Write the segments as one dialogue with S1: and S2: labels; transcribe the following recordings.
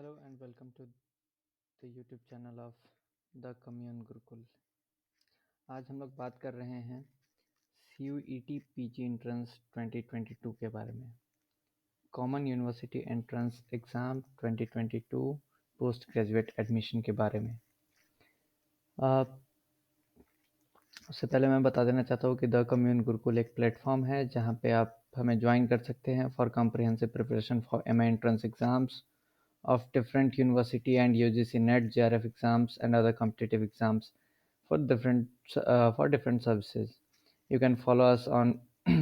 S1: Hello and welcome to the YouTube channel of The Commune Gurukul। आज हम लोग बात कर रहे हैं CUET PG एंट्रेंस 2022 के बारे में। Common university entrance exam 2022 post graduate admission के बारे में। उससे पहले मैं बता देना चाहता हूँ कि द कम्यून गुरुकुल एक प्लेटफॉर्म है जहाँ पे आप हमें ज्वाइन कर सकते हैं for comprehensive preparation for MA entrance exams of different university and UGC NET JRF exams and other competitive exams for different services. You can follow us on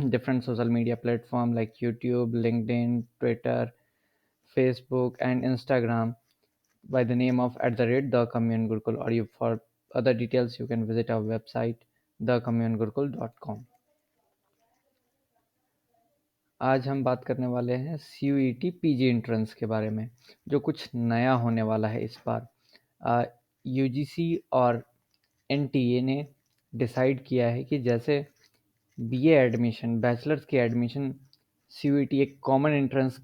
S1: different social media platform like YouTube, LinkedIn, Twitter, Facebook, and Instagram by the name of @the Commune Gurukul. Or you for other details you can visit our website thecommunegurukul.com. आज हम बात करने वाले हैं CUET PG entrance के बारे में, जो कुछ नया होने वाला है इस बार। UGC और NTA ने डिसाइड किया है कि जैसे BA एडमिशन, बैचलर्स की एडमिशन CUET एक कॉमन एंट्रेंस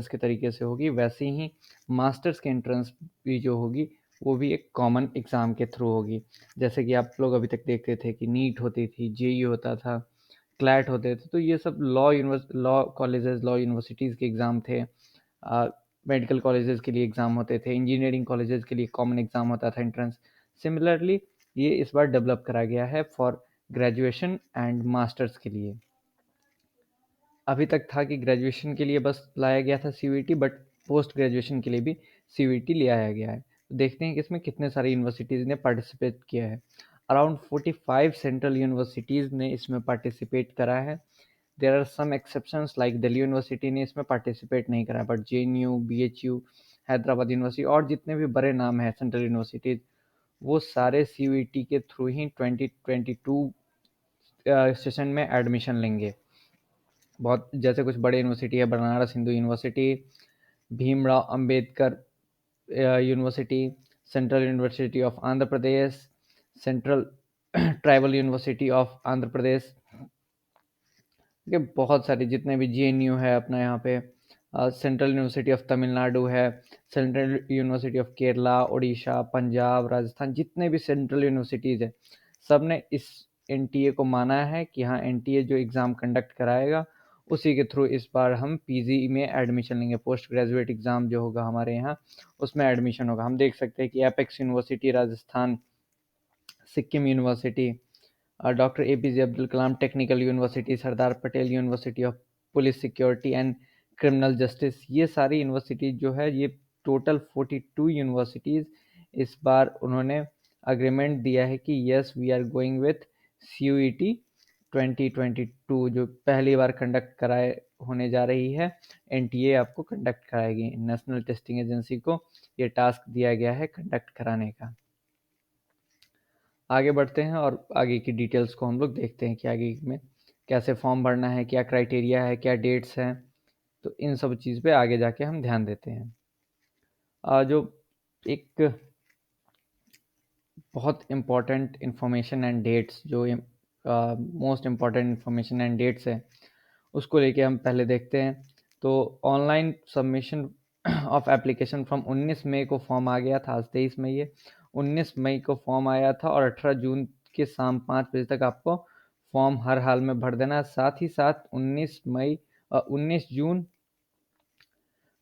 S1: के तरीके से होगी, वैसे ही मास्टर्स की एंट्रेंस भी जो होगी वो भी एक कॉमन एग्ज़ाम के थ्रू होगी। जैसे कि आप लोग अभी तक देखते थे कि नीट होती थी, JEE होता था, क्लैट होते थे, तो ये सब लॉ कॉलेजेस, लॉ यूनिवर्सिटीज़ के एग्ज़ाम थे। मेडिकल कॉलेजेस के लिए एग्ज़ाम होते थे, इंजीनियरिंग कॉलेजेस के लिए कॉमन एग्ज़ाम होता था एंट्रेंस। सिमिलरली ये इस बार डेवलप करा गया है फॉर ग्रेजुएशन एंड मास्टर्स के लिए। अभी तक था कि ग्रेजुएशन के लिए बस लाया गया था CUET, बट पोस्ट ग्रेजुएशन के लिए भी CUET ले आया गया है। तो देखते हैं कि इसमें कितने सारी यूनिवर्सिटीज़ ने पार्टिसिपेट किया है। अराउंड 45 सेंट्रल यूनिवर्सिटीज़ ने इसमें पार्टिसिपेट करा है। There are some exceptions like Delhi University ने इसमें पार्टिसिपेट नहीं करा, but JNU, BHU, Hyderabad University और जितने भी बड़े नाम हैं सेंट्रल यूनिवर्सिटीज़, वो सारे CUET के थ्रू ही 2022 सेशन में एडमिशन लेंगे। बहुत जैसे कुछ बड़े यूनिवर्सिटी है, Banaras Hindu university, Bhimrao Ambedkar university, central university of Andhra Pradesh, central tribal university of Andhra Pradesh, ठीक है, बहुत सारे जितने भी JNU है अपना यहाँ पे, सेंट्रल यूनिवर्सिटी ऑफ तमिलनाडु है, central university of Kerala, Orissa, Punjab, Rajasthan, जितने भी सेंट्रल यूनिवर्सिटीज़ है, सब ने इस NTA को माना है कि हाँ NTA जो एग्ज़ाम कंडक्ट कराएगा उसी के थ्रू इस बार हम PG में एडमिशन लेंगे। पोस्ट ग्रेजुएट एग्ज़ाम जो होगा हमारे यहाँ उसमें एडमिशन होगा। हम देख सकते हैं कि apex university Rajasthan, Sikkim university, doctor APJ Abdul Kalam technical university, Sardar Patel university of police security and criminal justice, ये सारी यूनिवर्सिटीज़ जो है, ये टोटल 42 यूनिवर्सिटीज़ इस बार उन्होंने अग्रीमेंट दिया है कि yes we are going with CUET 2022, जो पहली बार कंडक्ट कराए होने जा रही है। NTA आपको कंडक्ट कराएगी, नेशनल टेस्टिंग एजेंसी को ये टास्क दिया गया है कंडक्ट कराने का। आगे बढ़ते हैं और आगे की डिटेल्स को हम लोग देखते हैं कि आगे में कैसे फॉर्म भरना है, क्या क्राइटेरिया है, क्या डेट्स हैं, तो इन सब चीज़ पे आगे जाके हम ध्यान देते हैं। जो एक बहुत इम्पॉर्टेंट इन्फॉर्मेशन एंड डेट्स, जो most important information and dates है, उसको लेके हम पहले देखते हैं। तो online submission of application from 19 May को फॉर्म आ गया था, आज 23 मई है, 19 मई को फॉर्म आया था और 18 जून के शाम 5 बजे तक आपको फॉर्म हर हाल में भर देना है। साथ ही साथ 19 जून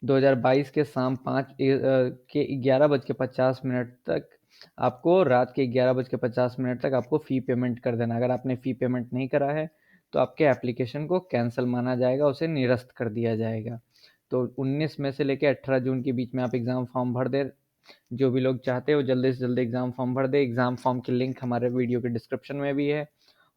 S1: 2022 के शाम 5 के 11:50 तक आपको, रात के 11:50 तक आपको फ़ी पेमेंट कर देना। अगर आपने फ़ी पेमेंट नहीं करा है तो आपके एप्लीकेशन को कैंसिल माना जाएगा, उसे निरस्त कर दिया जाएगा। तो 19 मई से लेकर 18 जून के बीच में आप एग्ज़ाम फॉर्म भर दें। जो भी लोग चाहते हैं वो जल्दी से जल्दी एग्ज़ाम फॉर्म भर दें। एग्ज़ाम फॉर्म की लिंक हमारे वीडियो के डिस्क्रिप्शन में भी है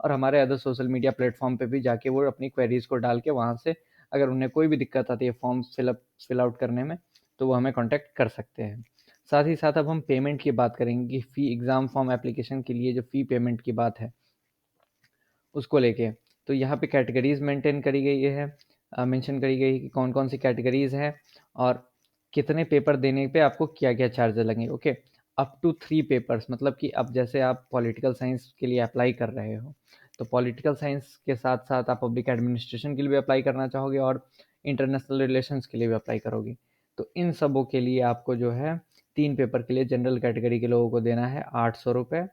S1: और हमारे अदर सोशल मीडिया प्लेटफॉर्म पे भी जाके वो अपनी क्वेरीज़ को डाल के वहाँ से, अगर उन्हें कोई भी दिक्कत आती है फॉर्म फिल आउट करने में, तो वो हमें कॉन्टैक्ट कर सकते हैं। साथ ही साथ अब हम पेमेंट की बात करेंगे कि फ़ी, एग्ज़ाम फॉर्म एप्लीकेशन के लिए जो फ़ी पेमेंट की बात है उसको लेके, तो यहाँ पे कैटेगरीज मेंटेन करी गई है, मेंशन करी गई है कि कौन कौन सी कैटेगरीज हैं और कितने पेपर देने पे आपको क्या क्या चार्जेस लगेंगे। ओके, अप टू 3 पेपर्स, मतलब कि अब जैसे आप पॉलिटिकल साइंस के लिए अप्लाई कर रहे हो, तो पॉलिटिकल साइंस के साथ साथ आप पब्लिक एडमिनिस्ट्रेशन के लिए भी अप्लाई करना चाहोगे और इंटरनेशनल रिलेशंस के लिए भी अप्लाई करोगे, तो इन सबों के लिए आपको जो है 3 पेपर के लिए जनरल कैटेगरी के लोगों को देना है 800 रुपये,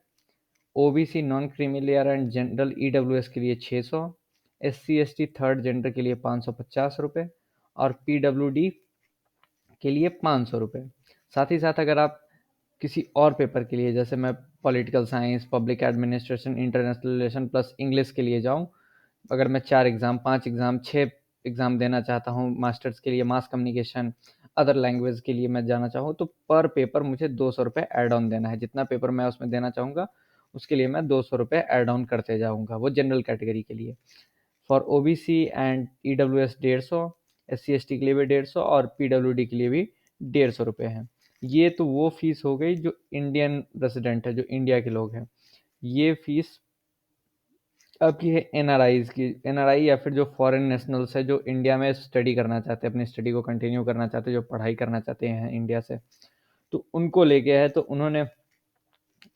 S1: OBC non creamy layer and general EWS के लिए 600, एससी एसटी थर्ड जेंडर के लिए 550 रुपये और पीडब्ल्यूडी के लिए 500 रुपये। साथ ही साथ अगर आप किसी और पेपर के लिए, जैसे मैं political science, public administration, international relation plus English के लिए जाऊं, अगर मैं 4 एग्ज़ाम, 5 एग्ज़ाम, 6 एग्ज़ाम देना चाहता हूं, मास्टर्स के लिए मास कम्युनिकेशन, अदर लैंग्वेज के लिए मैं जाना चाहूँ, तो पर पेपर मुझे 200 रुपये ऐड ऑन देना है। जितना पेपर मैं उसमें देना चाहूँगा उसके लिए मैं 200 रुपये ऐड ऑन करते जाऊँगा, वो जनरल कैटेगरी के लिए। For OBC and EWS 150, SC ST के लिए भी 150 और पीडब्ल्यूडी के लिए भी 150 रुपये है। ये तो वो फीस हो गई जो इंडियन रेसिडेंट है, जो इंडिया के लोग हैं। ये फीस आपकी है एनआरआईज की, एनआरआई या फिर जो फॉरेन नेशनल्स है जो इंडिया में स्टडी करना चाहते हैं, अपनी स्टडी को कंटिन्यू करना चाहते हैं, जो पढ़ाई करना चाहते हैं इंडिया से, तो उनको लेके है। तो उन्होंने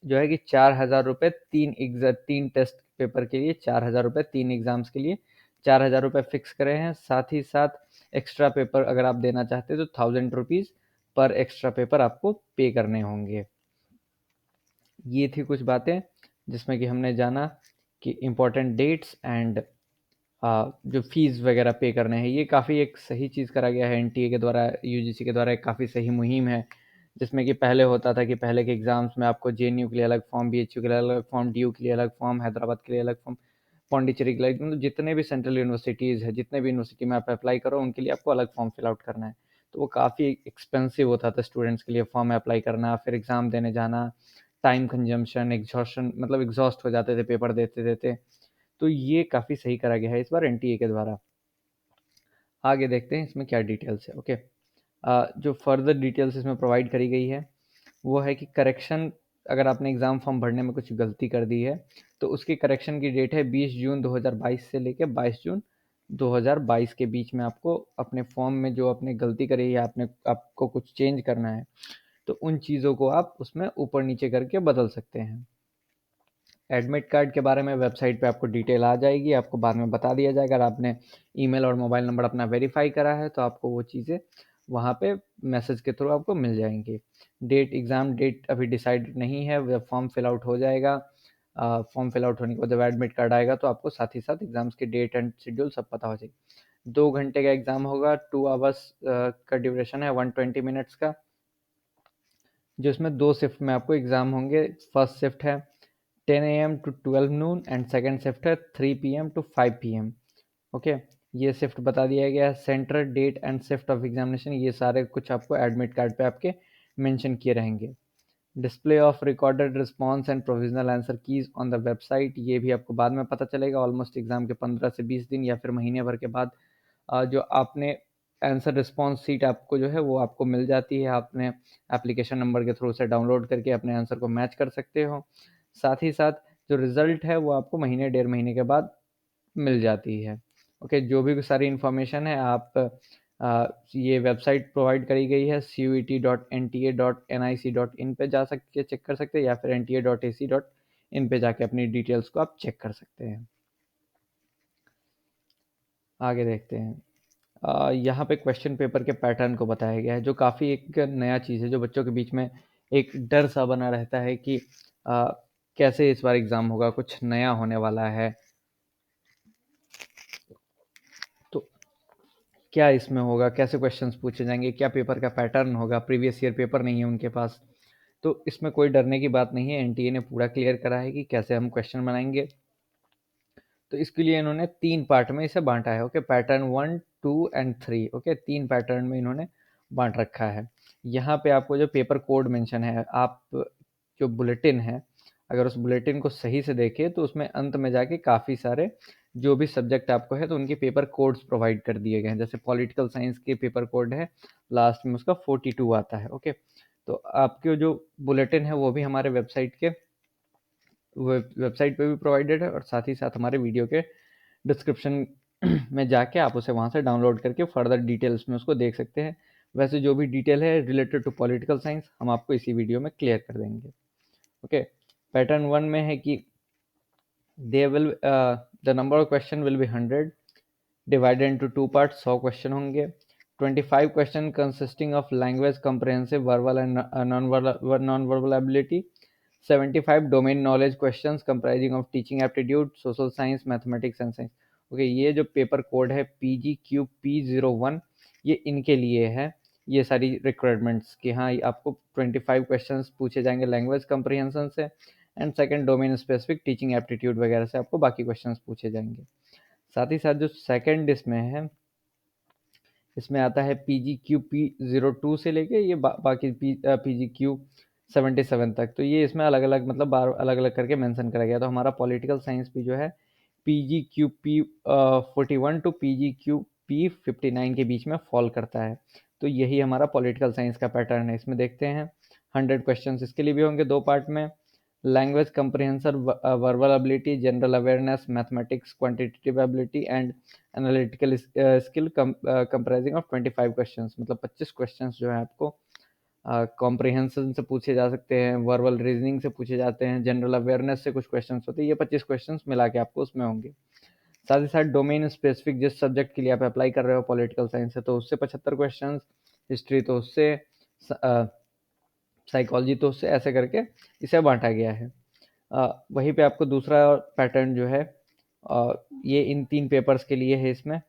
S1: जो है कि 4,000 रुपये तीन टेस्ट पेपर के लिए, 4,000 रुपये 3 एग्जाम्स के लिए 4,000 रुपये फिक्स करे हैं। साथ ही साथ एक्स्ट्रा पेपर अगर आप देना चाहते हैं तो 1,000 रुपीज़ पर एक्स्ट्रा पेपर आपको पे करने होंगे। ये थी कुछ बातें जिसमें कि हमने जाना कि इम्पोर्टेंट डेट्स एंड जो फीस वगैरह पे करने हैं। ये काफ़ी एक सही चीज़ करा गया है एनटीए के द्वारा, यूजीसी के द्वारा एक काफ़ी सही मुहिम है। जिसमें कि पहले होता था कि पहले के एग्ज़ाम्स में आपको जेएनयू के लिए अलग फॉर्म, बीएचयू के लिए अलग फॉर्म, डीयू के लिए अलग फॉर्म, हैदराबाद के लिए अलग फॉर्म, पौंडीचेरी के लिए, मतलब जितने भी सेंट्रल यूनिवर्सिटीज़ है, जितने भी यूनिवर्सिटी में आप अप्लाई करो उनके लिए आपको अलग फॉर्म फिल आउट करना है। तो वो काफ़ी एक्सपेंसिव होता था स्टूडेंट्स के लिए फॉर्म अप्लाई करना, फिर एग्ज़ाम देने जाना, टाइम कंजम्पशन, एग्जॉशन, मतलब एग्जॉस्ट हो जाते थे पेपर देते देते। तो ये काफ़ी सही करा गया है इस बार एनटीए के द्वारा। आगे देखते हैं इसमें क्या डिटेल्स है। ओके, जो फर्दर डिटेल्स इसमें प्रोवाइड करी गई है वो है कि करेक्शन, अगर आपने एग्ज़ाम फॉर्म भरने में कुछ गलती कर दी है तो उसकी करेक्शन की डेट है 20 जून 2022 से लेकर 22 जून 2022 के बीच में आपको अपने फॉर्म में जो आपने गलती करी है, आपको कुछ चेंज करना है, तो उन चीज़ों को आप उसमें ऊपर नीचे करके बदल सकते हैं। एडमिट कार्ड के बारे में वेबसाइट पे आपको डिटेल आ जाएगी, आपको बाद में बता दिया जाएगा। अगर आपने ईमेल और मोबाइल नंबर अपना वेरीफाई करा है तो आपको वो चीज़ें वहाँ पे मैसेज के थ्रू आपको मिल जाएंगी। डेट, एग्ज़ाम डेट अभी डिसाइड नहीं है, वह फॉर्म फिल आउट हो जाएगा। फॉर्म फिल आउट होने के बाद जब एडमिट कार्ड आएगा तो आपको साथ ही साथ एग्ज़ाम्स की डेट एंड शेड्यूल सब पता हो जाएगी। 2 घंटे का एग्ज़ाम होगा, 2 आवर्स का ड्यूरेशन है, 120 मिनट्स का, जिसमें 2 शिफ्ट में आपको एग्ज़ाम होंगे। फर्स्ट शिफ्ट है 10 AM to 12 noon and second shift है 3 PM to 5 PM। ओके, ये शिफ्ट बता दिया गया है। Centre, date and shift of examination, ये सारे कुछ आपको एडमिट कार्ड पे आपके मेंशन किए रहेंगे। Display of recorded response and provisional answer keys on the website, ये भी आपको बाद में पता चलेगा, ऑलमोस्ट एग्जाम के 15 से 20 दिन या फिर महीने भर के बाद। जो आपने आंसर रिस्पॉन्स सीट आपको जो है वो आपको मिल जाती है, आपने एप्लीकेशन नंबर के थ्रू से डाउनलोड करके अपने आंसर को मैच कर सकते हो। साथ ही साथ जो रिज़ल्ट है वो आपको महीने 1.5 महीने के बाद मिल जाती है। ओके, जो भी सारी इन्फॉर्मेशन है आप ये वेबसाइट प्रोवाइड करी गई है cet.nta.nic.in पे जा सकते, चेक कर सकते हैं, या फिर nta.ac.in पे जाके अपनी डिटेल्स को आप चेक कर सकते हैं। आगे देखते हैं। यहाँ पे क्वेश्चन पेपर के पैटर्न को बताया गया है, जो काफ़ी एक नया चीज़ है, जो बच्चों के बीच में एक डर सा बना रहता है कि कैसे इस बार एग्ज़ाम होगा, कुछ नया होने वाला है, तो क्या इसमें होगा, कैसे क्वेश्चंस पूछे जाएंगे, क्या पेपर का पैटर्न होगा, प्रीवियस ईयर पेपर नहीं है उनके पास। तो इसमें कोई डरने की बात नहीं है, एनटीए ने पूरा क्लियर करा है कि कैसे हम क्वेश्चन बनाएंगे। तो इसके लिए इन्होंने 3 पार्ट में इसे बांटा है। Okay, pattern 1, 2 and 3। Okay, 3 pattern में इन्होंने बांट रखा है। यहाँ पे आपको जो पेपर कोड मेंशन है, आप जो बुलेटिन है, अगर उस बुलेटिन को सही से देखें तो उसमें अंत में जाके काफ़ी सारे जो भी सब्जेक्ट आपको है तो उनके पेपर कोड्स प्रोवाइड कर दिए गए हैं। जैसे पॉलिटिकल साइंस के पेपर कोड है, लास्ट में उसका 42 आता है। ओके, तो आपके जो बुलेटिन है वो भी हमारे वेबसाइट के वेबसाइट पे भी प्रोवाइडेड है, और साथ ही साथ हमारे वीडियो के डिस्क्रिप्शन में जाके आप उसे वहाँ से डाउनलोड करके फर्दर डिटेल्स में उसको देख सकते हैं। वैसे जो भी डिटेल है रिलेटेड टू पॉलिटिकल साइंस हम आपको इसी वीडियो में क्लियर कर देंगे। ओके, पैटर्न 1 में है कि they will the number of question will be 100 divided into 2 parts, 100 question होंगे। 25 question consisting of language comprehensive verbal and non-verbal ability, 75 domain knowledge questions comprising of teaching aptitude, social science, mathematics and science. Okay, ये जो paper code है PGQP01, ये इनके लिए है, ये सारी रिक्वायरमेंट्स कि हाँ आपको 25 क्वेश्चंस पूछे जाएंगे लैंग्वेज कंप्रीहेंशन से, and second domain specific teaching aptitude वगैरह से आपको बाकी क्वेश्चंस पूछे जाएंगे। साथ ही साथ जो सेकंड इसमें है, इसमें आता है PGQP02 से लेके ये बाकी PGQ77 तक। तो ये इसमें अलग अलग मतलब अलग अलग करके मेंशन करा गया। तो हमारा पॉलिटिकल साइंस भी जो है PGQP41 टू PGQP59 के बीच में फॉल करता है। तो यही हमारा पॉलिटिकल साइंस का पैटर्न है। इसमें देखते हैं 100 क्वेश्चन इसके लिए भी होंगे दो पार्ट में। Language comprehension, verbal ability, general awareness, mathematics, quantitative ability and analytical skill comprising of 25 questions. मतलब 25 क्वेश्चंस जो है आपको कॉम्प्रिहेंशन से पूछे जा सकते हैं, वर्बल रीजनिंग से पूछे जाते हैं, जनरल अवेयरनेस से कुछ क्वेश्चंस होते हैं। ये 25 क्वेश्चंस मिला के आपको उसमें होंगे। साथ ही साथ डोमेन स्पेसिफिक, जिस सब्जेक्ट के लिए आप अप्लाई कर रहे हो पॉलिटिकल साइंस है तो उससे 75 क्वेश्चन, हिस्ट्री तो उससे, साइकोलॉजी तो उससे, ऐसे करके इसे बांटा गया है। वहीं पे आपको दूसरा पैटर्न जो है ये इन 3 पेपर्स के लिए है इसमें।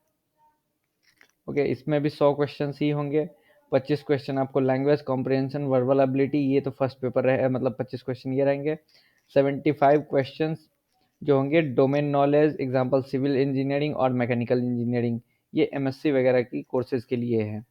S1: ओके, इसमें भी 100 क्वेश्चन ही होंगे। 25 क्वेश्चन आपको लैंग्वेज कॉम्प्रिहेंशन, वर्बल एबिलिटी, ये तो फर्स्ट पेपर है, मतलब 25 क्वेश्चन ये रहेंगे। 75 क्वेश्चन जो होंगे domain knowledge, example civil engineering और मैकेनिकल इंजीनियरिंग, ये एमएससी वगैरह की कोर्सेज के लिए है।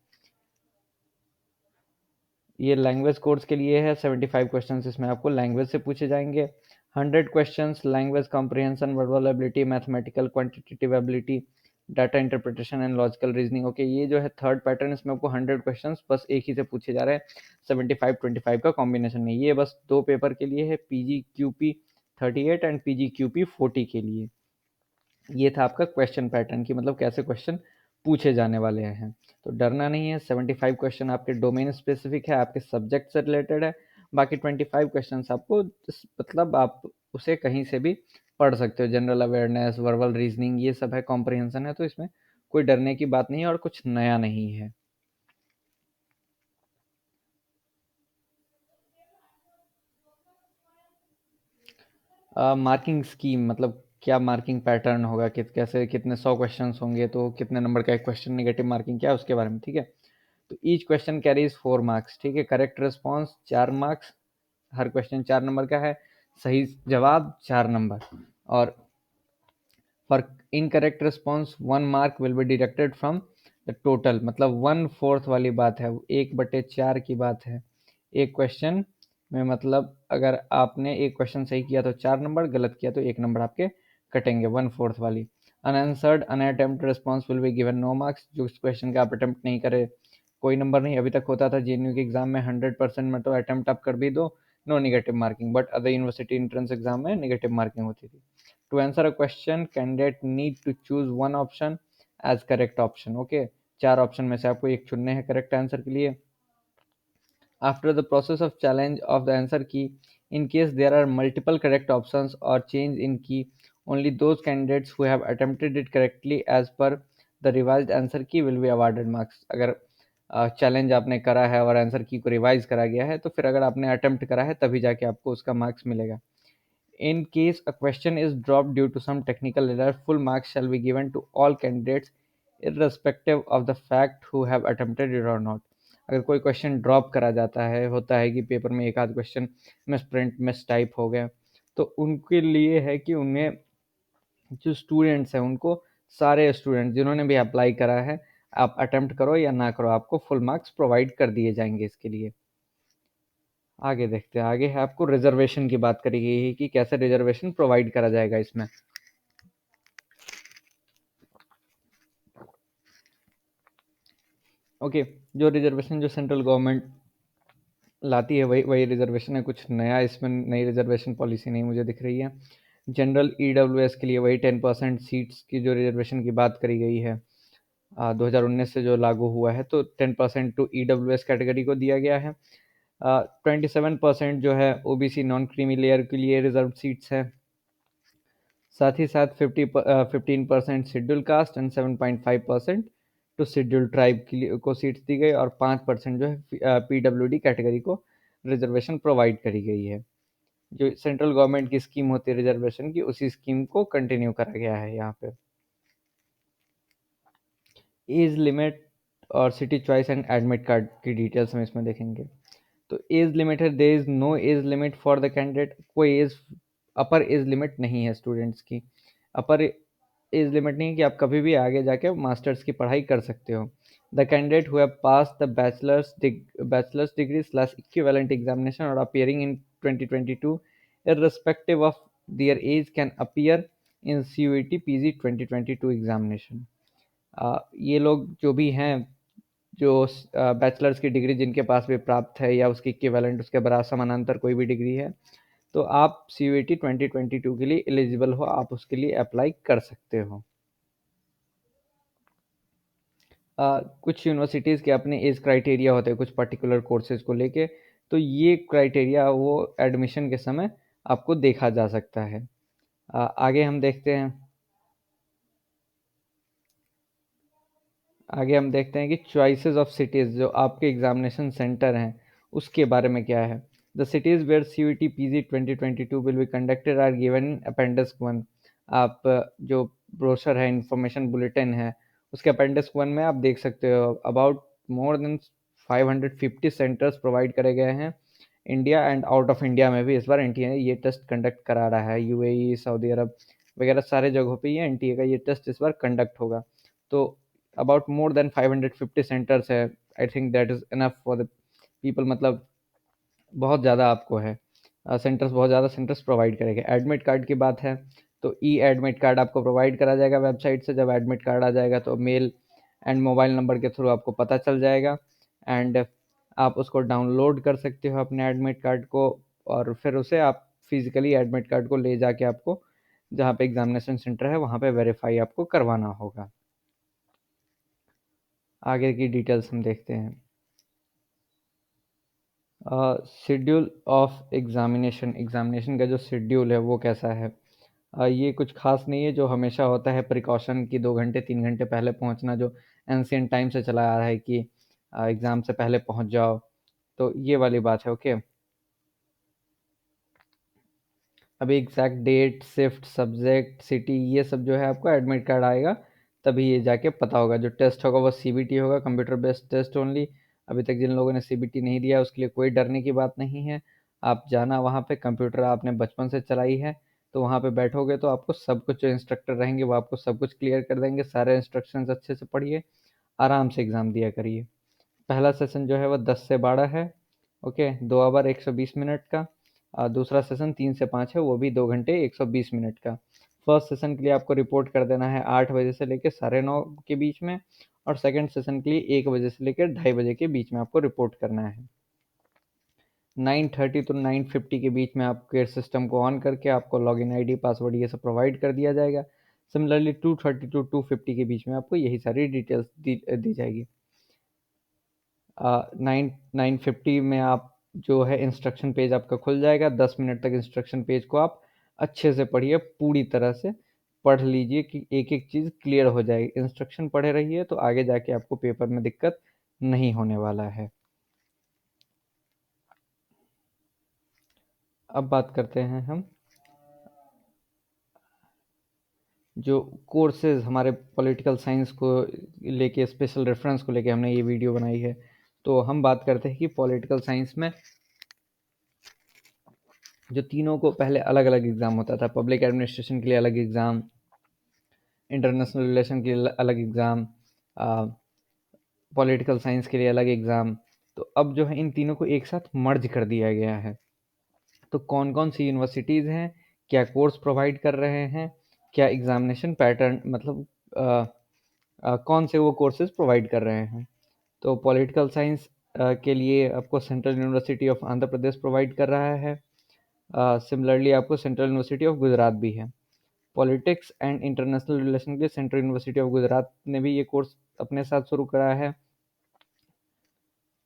S1: ये लैंग्वेज कोर्स के लिए है। 75 क्वेश्चंस इसमें आपको लैंग्वेज से पूछे जाएंगे। 100 questions language comprehension, verbal ability, mathematical, quantitative ability, data interpretation and logical reasoning. Okay, ये जो है थर्ड पैटर्न, इसमें आपको 100 क्वेश्चंस बस एक ही से पूछे जा रहे हैं, 75-25 का कॉम्बिनेशन नहीं। ये बस दो पेपर के लिए है, PGQP38 एंड PGQP40 के लिए। ये था आपका क्वेश्चन पैटर्न की मतलब कैसे क्वेश्चन पूछे जाने वाले हैं। तो डरना नहीं है। 75 क्वेश्चन आपके डोमेन स्पेसिफिक है, आपके सब्जेक्ट से रिलेटेड है। बाकी 25 क्वेश्चन आपको मतलब आप उसे कहीं से भी पढ़ सकते हो। जनरल अवेयरनेस, वर्बल रीजनिंग, ये सब है, कॉम्प्रिहेंशन है, तो इसमें कोई डरने की बात नहीं है और कुछ नया नहीं है। मार्किंग स्कीम मतलब क्या मार्किंग पैटर्न होगा, कैसे कितने 100 क्वेश्चंस होंगे तो कितने नंबर का एक क्वेश्चन, नेगेटिव मार्किंग क्या है उसके बारे में, ठीक है। तो ईच क्वेश्चन कैरीज 4 मार्क्स, ठीक है। करेक्ट रिस्पॉन्स 4 मार्क्स, हर क्वेश्चन 4 नंबर का है। सही जवाब 4 नंबर। और for incorrect response 1 mark will be deducted from the total, मतलब 1/4 वाली बात है, 1/4 की बात है। एक क्वेश्चन में मतलब अगर आपने एक क्वेश्चन सही किया तो 4 नंबर, गलत किया तो 1 नंबर आपके कटेंगे, 1/4 वाली। Unanswered unattempt response will be given no marks, जो इस क्वेश्चन का आप अटेम्प्ट नहीं करे कोई नंबर नहीं। अभी तक होता था जेएनयू के एग्जाम में 100% में तो अटेम्प्ट आप कर भी दो, no negative marking, but other university entrance exam में नेगेटिव मार्किंग होती थी। To answer a question, candidate need to choose one option as correct option. Okay, 4 option में से आपको एक चुनने हैं करेक्ट आंसर के लिए। After the process of challenge of the answer key, in case there are multiple correct options or change in key, only those candidates who have attempted it correctly as per the revised answer key will be awarded marks. अगर challenge आपने करा है और answer की को revise करा गया है तो फिर अगर आपने अटेम्प्ट करा है तभी जाके आपको उसका मार्क्स मिलेगा। In case a question is dropped due to some technical error, full marks shall be given to all candidates irrespective of the fact who have attempted it or not. अगर कोई question drop करा जाता है, होता है कि paper में एक आध question miss print miss type हो गया, तो उनके लिए है कि उन्हें जो स्टूडेंट्स हैं उनको, सारे स्टूडेंट जिन्होंने भी अप्लाई करा है, आप अटेम्प्ट करो या ना करो, आपको फुल मार्क्स प्रोवाइड कर दिए जाएंगे इसके लिए। आगे देखते हैं। आगे है आपको रिजर्वेशन की बात करी गई है कि कैसे रिजर्वेशन प्रोवाइड करा जाएगा इसमें। ओके, जो रिजर्वेशन जो सेंट्रल गवर्नमेंट लाती है वही वही रिजर्वेशन है, कुछ नया इसमें नई रिजर्वेशन पॉलिसी नहीं मुझे दिख रही है। जनरल ईडब्ल्यूएस के लिए वही 10% सीट्स की जो रिजर्वेशन की बात करी गई है 2019 से जो लागू हुआ है, तो 10% टू ईडब्ल्यूएस कैटेगरी को दिया गया है। 27% जो है ओबीसी नॉन क्रीमी लेयर के लिए रिजर्व सीट्स है। साथ ही साथ 15% schedule caste and 7.5% to schedule tribe के लिए को सीट्स दी गई और 5% जो है पीडब्ल्यूडी कैटेगरी को रिजर्वेशन प्रोवाइड करी गई है। जो सेंट्रल गवर्नमेंट की स्कीम होती है रिजर्वेशन की, उसी स्कीम को कंटिन्यू करा गया है यहाँ पे। एज लिमिट और city choice and admit card की डिटेल्स हम इसमें देखेंगे। तो एज लिमिट है, there is no age limit for the candidate. कोई एज अपर एज लिमिट नहीं है स्टूडेंट्स की। अपर एज लिमिट नहीं है कि आप कभी भी आगे जाके मास्टर्स की पढ़ाई कर सकते हो। The candidate who have pass the bachelors degree slash equivalent examination और appearing in 2022 irrespective of their age can appear in CUET PG 2022 examination. ये लोग जो भी हैं, जो बैचलर्स की डिग्री जिनके पास भी प्राप्त है या उसकी इक्विवेलेंट उसके बराबर समानांतर कोई भी डिग्री है, तो आप CUET 2022 के लिए एलिजिबल हो, आप उसके लिए अप्लाई कर सकते हो। कुछ यूनिवर्सिटीज़ के अपने एज क्राइटेरिया होते हैं कुछ पर्टिकुलर कोर्सेज को लेके, तो ये क्राइटेरिया वो एडमिशन के समय आपको देखा जा सकता है। आगे हम देखते हैं कि चॉइसेस ऑफ सिटीज़ जो आपके एग्जामिनेशन सेंटर हैं उसके बारे में क्या है। The cities where CUET PG 2022 will be conducted are given in appendix 1। आप जो ब्रोशर है, इंफॉर्मेशन बुलेटिन है, उसके अपेंडिक्स 1 में आप देख सकते हो about more than 550 centres provide करे गए हैं India and out of India में भी। इस बार एनटीए ये टेस्ट कंडक्ट करा रहा है। यूएई, सऊदी अरब वगैरह सारे जगहों पे ये एनटीए का ये टेस्ट इस बार कंडक्ट होगा। तो अबाउट मोर देन 550 सेंटर्स है। I think that is enough for the people, मतलब बहुत ज़्यादा आपको है सेंटर्स, बहुत ज़्यादा सेंटर्स प्रोवाइड करेंगे। एडमिट कार्ड की बात है तो ई एडमिट कार्ड आपको प्रोवाइड करा जाएगा वेबसाइट से। जब एडमिट कार्ड आ जाएगा तो मेल एंड मोबाइल नंबर के थ्रू आपको पता चल जाएगा एंड आप उसको डाउनलोड कर सकते हो अपने एडमिट कार्ड को, और फिर उसे आप फिजिकली एडमिट कार्ड को ले जाके आपको जहाँ पे एग्जामिनेशन सेंटर है वहाँ पे वेरीफाई आपको करवाना होगा। आगे की डिटेल्स हम देखते हैं। शेड्यूल ऑफ एग्जामिनेशन का जो शेड्यूल है वो कैसा है। ये कुछ खास नहीं है, जो हमेशा होता है प्रिकॉशन की 2 घंटे 3 घंटे पहले पहुंचना, जो एंशियंट टाइम से चला आ रहा है कि एग्ज़ाम से पहले पहुंच जाओ, तो ये वाली बात है। ओके, अभी exact date, shift, subject, city, ये सब जो है आपको एडमिट कार्ड आएगा तभी ये जाके पता होगा। जो टेस्ट होगा वो CBT होगा, कंप्यूटर बेस्ड टेस्ट ओनली। अभी तक जिन लोगों ने CBT नहीं दिया उसके लिए कोई डरने की बात नहीं है। आप जाना वहाँ पे, कंप्यूटर आपने बचपन से चलाई है तो वहाँ पे बैठोगे तो आपको सब कुछ, जो इंस्ट्रक्टर रहेंगे वो आपको सब कुछ क्लियर कर देंगे। सारे इंस्ट्रक्शंस अच्छे से पढ़िए, आराम से एग्ज़ाम दिया करिए। पहला सेशन जो है वो 10 से 12 है। ओके, 2 आवर 120 मिनट का। दूसरा सेशन 3 से 5 है, वो भी 2 घंटे 120 मिनट का। फर्स्ट सेशन के लिए आपको रिपोर्ट कर देना है 8 बजे से लेकर 9:30 के बीच में, और सेकंड सेशन के लिए 1 बजे से लेकर 2:30 के बीच में आपको रिपोर्ट करना है। 9:30 to 9:50 के बीच में आपके सिस्टम को ऑन करके आपको लॉगिन आईडी, पासवर्ड ये सब प्रोवाइड कर दिया जाएगा। सिमिलरली 2:30 to 2:50 के बीच में आपको यही सारी डिटेल्स दी जाएगी। 9:50 में आप जो है इंस्ट्रक्शन पेज आपका खुल जाएगा। 10 मिनट तक इंस्ट्रक्शन पेज को आप अच्छे से पढ़िए, पूरी तरह से पढ़ लीजिए कि एक एक चीज़ क्लियर हो जाएगी। इंस्ट्रक्शन पढ़े रहिए तो आगे जाके आपको पेपर में दिक्कत नहीं होने वाला है। अब बात करते हैं हम जो कोर्सेज हमारे पॉलिटिकल साइंस को लेके, स्पेशल रेफरेंस को लेके हमने ये वीडियो बनाई है। तो हम बात करते हैं कि पॉलिटिकल साइंस में जो तीनों को पहले अलग अलग एग्ज़ाम होता था। पब्लिक एडमिनिस्ट्रेशन के लिए अलग एग्ज़ाम, इंटरनेशनल रिलेशन के लिए अलग एग्ज़ाम, पॉलिटिकल साइंस के लिए अलग एग्ज़ाम। तो अब जो है इन तीनों को एक साथ मर्ज कर दिया गया है। तो कौन कौन सी यूनिवर्सिटीज़ हैं, क्या कोर्स प्रोवाइड कर रहे हैं, क्या एग्ज़ामिनेशन पैटर्न, मतलब कौन से वो कोर्सेज प्रोवाइड कर रहे हैं। तो पॉलिटिकल साइंस के लिए आपको central university of Andhra Pradesh provide कर रहा है। सिमिलरली आपको सेंट्रल यूनिवर्सिटी ऑफ गुजरात भी है। पॉलिटिक्स एंड इंटरनेशनल रिलेशन के सेंट्रल यूनिवर्सिटी ऑफ गुजरात ने भी ये कोर्स अपने साथ शुरू करा है।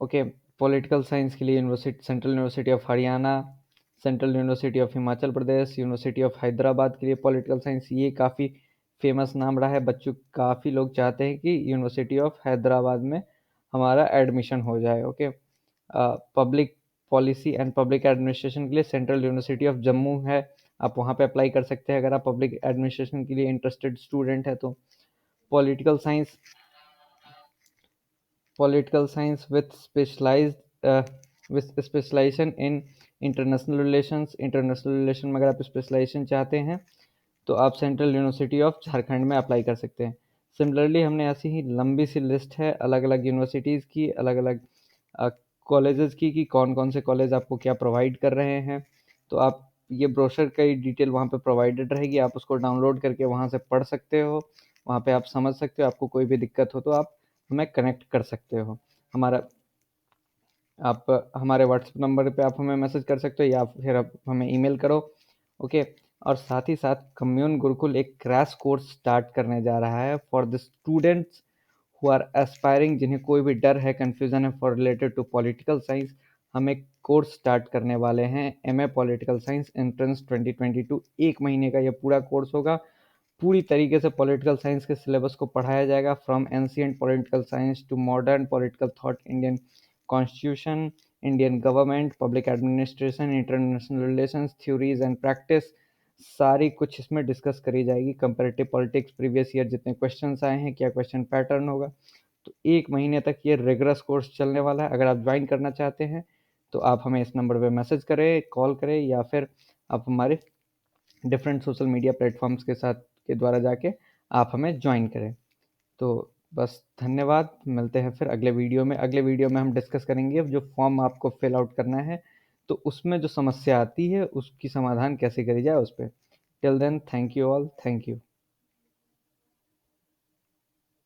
S1: ओके, पॉलिटिकल साइंस के लिए central university of Haryana, central university of Himachal Pradesh, university of Hyderabad के लिए पॉलिटिकल साइंस, ये काफ़ी फेमस नाम रहा है। बच्चों काफ़ी लोग चाहते हैं कि यूनिवर्सिटी ऑफ हैदराबाद में हमारा एडमिशन हो जाए। Okay, public policy and public administration के लिए सेंट्रल यूनिवर्सिटी ऑफ जम्मू है, आप वहाँ पे अप्लाई कर सकते हैं अगर आप पब्लिक एडमिनिस्ट्रेशन के लिए इंटरेस्टेड स्टूडेंट है तो। Political science political science with specialization in international relation में अगर आप स्पेशलाइजेशन चाहते हैं तो आप सेंट्रल यूनिवर्सिटी ऑफ झारखंड में अप्लाई कर सकते हैं। सिमिलरली हमने ऐसी ही लंबी सी लिस्ट है अलग अलग यूनिवर्सिटीज़ की, अलग अलग कॉलेजेस की, कि कौन कौन से कॉलेज आपको क्या प्रोवाइड कर रहे हैं। तो आप ये ब्रोशर का ही डिटेल वहाँ पे प्रोवाइडेड रहेगी, आप उसको डाउनलोड करके वहाँ से पढ़ सकते हो, वहाँ पे आप समझ सकते हो। आपको कोई भी दिक्कत हो तो आप हमें कनेक्ट कर सकते हो। हमारा आप हमारे व्हाट्सएप नंबर पे आप हमें मैसेज कर सकते हो या फिर आप हमें ईमेल करो। ओके, और साथ ही साथ कम्यून गुरुकुल एक क्रैश कोर्स स्टार्ट करने जा रहा है for the students who are aspiring, जिन्हें कोई भी डर है, कन्फ्यूज़न है for related to political science. हम एक कोर्स स्टार्ट करने वाले हैं, एमए पॉलिटिकल साइंस एंट्रेंस 2022। 1 महीने का ये पूरा कोर्स होगा। पूरी तरीके से पॉलिटिकल साइंस के सिलेबस को पढ़ाया जाएगा, from ancient political science to modern political thought, Indian constitution, Indian government, public administration, international relations, theories and practice, सारी कुछ इसमें डिस्कस करी जाएगी। कंपैरेटिव पॉलिटिक्स, प्रीवियस ईयर जितने क्वेश्चंस आए हैं, क्या क्वेश्चन पैटर्न होगा। तो 1 महीने तक ये रिगरस कोर्स चलने वाला है। अगर आप ज्वाइन करना चाहते हैं तो आप हमें इस नंबर पे मैसेज करें, कॉल करें, या फिर आप हमारे डिफरेंट सोशल मीडिया प्लेटफॉर्म्स के साथ के द्वारा जाके आप हमें ज्वाइन करें। तो बस धन्यवाद, मिलते हैं फिर अगले वीडियो में। अगले वीडियो में हम डिस्कस करेंगे जो फॉर्म आपको फिल आउट करना है तो उसमें जो समस्या आती है उसकी समाधान कैसे करी जाए उस पर। Till then, thank you all, thank you.